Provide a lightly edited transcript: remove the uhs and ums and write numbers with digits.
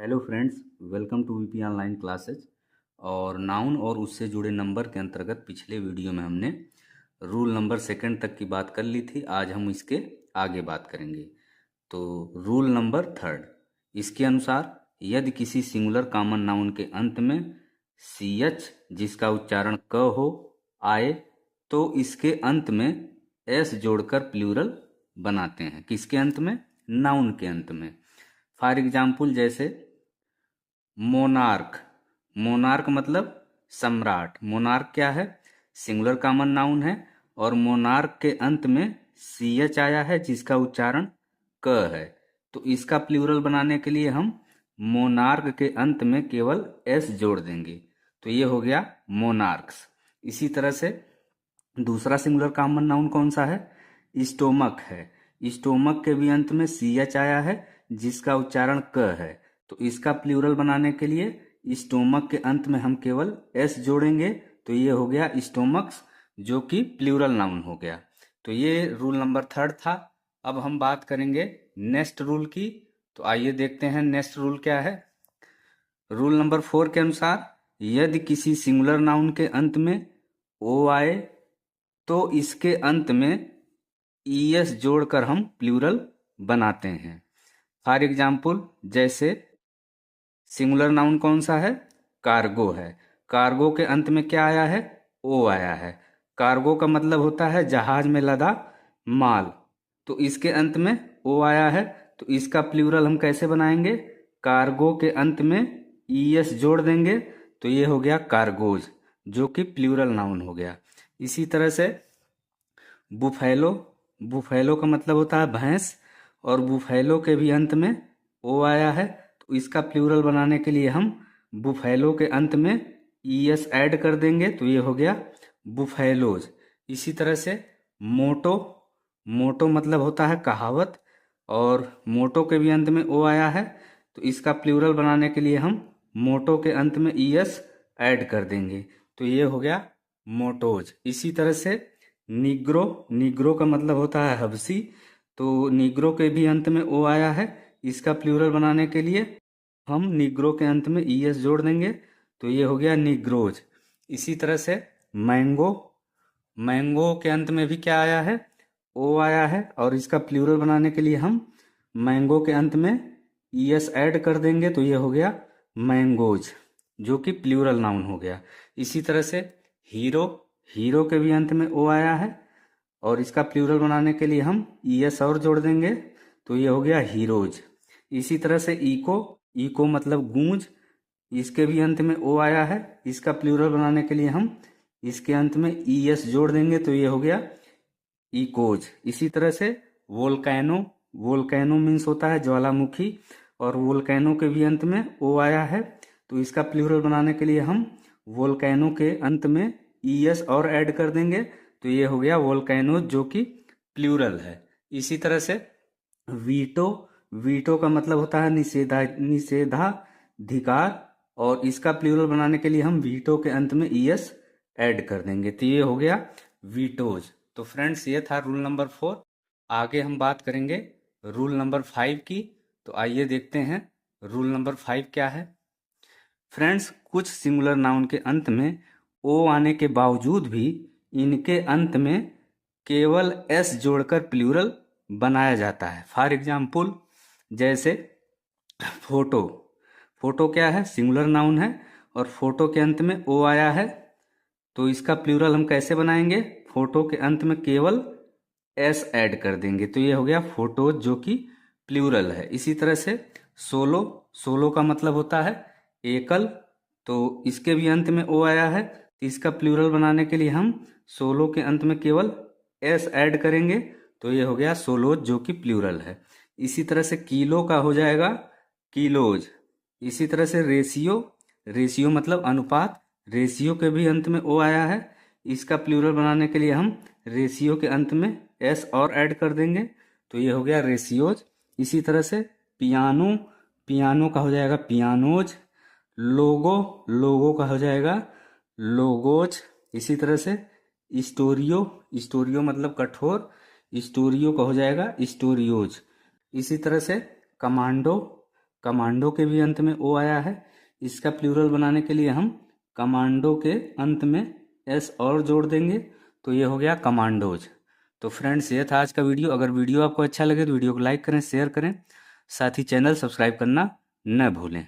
Hello friends, welcome to VP online classes. और noun और उससे जुड़े नंबर के अंतर्गत पिछले वीडियो में हमने रूल नंबर सेकंड तक की बात कर ली थी। आज हम इसके आगे बात करेंगे। तो रूल नंबर थर्ड, इसके अनुसार यदि किसी सिंगुलर कॉमन नाउन के अंत में सी एच जिसका उच्चारण क हो आए तो इसके अंत में एस जोड़कर प्लूरल बनाते हैं। किसके अंत में? नाउन के अंत में। फॉर एग्जाम्पल, जैसे मोनार्क। मोनार्क मतलब सम्राट। मोनार्क क्या है? सिंगुलर कॉमन नाउन है और मोनार्क के अंत में सी एच आया है जिसका उच्चारण क है। तो इसका प्लूरल बनाने के लिए हम मोनार्क के अंत में केवल एस जोड़ देंगे, तो ये हो गया मोनार्क्स। इसी तरह से दूसरा सिंगुलर कॉमन नाउन कौन सा है? स्टोमक है। स्टोमक के भी अंत में सी एच आया है जिसका उच्चारण क है। तो इसका प्लूरल बनाने के लिए स्टोमक के अंत में हम केवल एस जोड़ेंगे, तो ये हो गया स्टोमक्स, जो कि प्लूरल नाउन हो गया। तो ये रूल नंबर थर्ड था। अब हम बात करेंगे नेक्स्ट रूल की। तो आइए देखते हैं नेक्स्ट रूल क्या है। रूल नंबर 4 के अनुसार यदि किसी सिंगुलर नाउन के अंत में ओ आए तो इसके अंत में ईएस जोड़कर हम प्लूरल बनाते हैं। फॉर एग्जाम्पल, जैसे सिंगुलर नाउन कौन सा है? कार्गो है। कार्गो के अंत में क्या आया है? ओ आया है। कार्गो का मतलब होता है जहाज में लदा माल। तो इसके अंत में ओ आया है, तो इसका प्लूरल हम कैसे बनाएंगे? कार्गो के अंत में ईएस जोड़ देंगे, तो ये हो गया कार्गोज, जो कि प्लूरल नाउन हो गया। इसी तरह से बुफैलो। बुफैलो का मतलब होता है भैंस, और बुफैलो के भी अंत में ओ आया है, तो इसका प्लूरल बनाने के लिए हम बुफैलो के अंत में ईएस ऐड कर देंगे, तो ये हो गया बुफैलोज। इसी तरह से मोटो। मोटो मतलब होता है कहावत, और मोटो के भी अंत में ओ आया है, तो इसका प्लूरल बनाने के लिए हम मोटो के अंत में ईएस ऐड कर देंगे, तो ये हो गया मोटोज। इसी तरह से निग्रो। निग्रो का मतलब होता है हबसी, तो निग्रो के भी अंत में ओ आया है, इसका प्लूरल बनाने के लिए हम निग्रो के अंत में ईएस जोड़ देंगे, तो ये हो गया निग्रोज। इसी तरह से मैंगो। मैंगो के अंत में भी क्या आया है? ओ आया है, और इसका प्लूरल बनाने के लिए हम मैंगो के अंत में ईएस ऐड कर देंगे, तो ये हो गया मैंगोज, जो कि प्लूरल नाउन हो गया। इसी तरह से हीरो। हीरो के भी अंत में ओ आया है, और इसका प्लूरल बनाने के लिए हम ईएस और जोड़ देंगे, तो ये हो गया हीरोज। इसी तरह से इको। इको मतलब गूंज, इसके भी अंत में ओ आया है, इसका प्लूरल बनाने के लिए हम इसके अंत में ईएस जोड़ देंगे, तो ये हो गया इकोज। इसी तरह से वोल्केनो। वोल्केनो मीन्स होता है ज्वालामुखी, और वोल्केनो के भी अंत में ओ आया है, तो इसका प्लूरल बनाने के लिए हम वोल्केनो के अंत में ईएस और ऐड कर देंगे, तो ये हो गया वोल्केनो, जो कि प्लूरल है। इसी तरह से वीटो। वीटो का मतलब होता है निषेधाधिकार, और इसका प्लूरल बनाने के लिए हम वीटो के अंत में ईएस ऐड कर देंगे, तो ये हो गया वीटोज। तो फ्रेंड्स, ये था रूल नंबर 4। आगे हम बात करेंगे रूल नंबर 5 की। तो आइए देखते हैं रूल नंबर 5 क्या है। फ्रेंड्स, कुछ सिंगुलर नाउन के अंत में ओ आने के बावजूद भी इनके अंत में केवल एस जोड़कर प्लूरल बनाया जाता है। फॉर एग्जाम्पल, जैसे फोटो। फोटो क्या है? सिंगुलर नाउन है, और फोटो के अंत में ओ आया है, तो इसका प्लूरल हम कैसे बनाएंगे? फोटो के अंत में केवल एस ऐड कर देंगे, तो ये हो गया फोटो, जो कि प्लूरल है। इसी तरह से सोलो। सोलो का मतलब होता है एकल, तो इसके भी अंत में ओ आया है, तो इसका प्लूरल बनाने के लिए हम सोलो के अंत में केवल एस ऐड करेंगे, तो ये हो गया सोलो, जो कि प्लूरल है। इसी तरह से किलो का हो जाएगा किलोज। इसी तरह से रेशियो। रेशियो मतलब अनुपात, रेशियो के भी अंत में ओ आया है, इसका प्लूरल बनाने के लिए हम रेशियो के अंत में एस और ऐड कर देंगे, तो ये हो गया रेशियोज। इसी तरह से पियानो। पियानो का हो जाएगा पियानोज। लोगो। लोगो का हो जाएगा लोगोज। इसी तरह से स्टोरियो। स्टोरियो मतलब कठोर, स्टोरियो का हो जाएगा स्टोरियोज। इसी तरह से कमांडो। कमांडो के भी अंत में ओ आया है, इसका प्लूरल बनाने के लिए हम कमांडो के अंत में एस और जोड़ देंगे, तो ये हो गया कमांडोज। तो फ्रेंड्स, ये था आज का वीडियो। अगर वीडियो आपको अच्छा लगे तो वीडियो को लाइक करें, शेयर करें, साथ ही चैनल सब्सक्राइब करना न भूलें।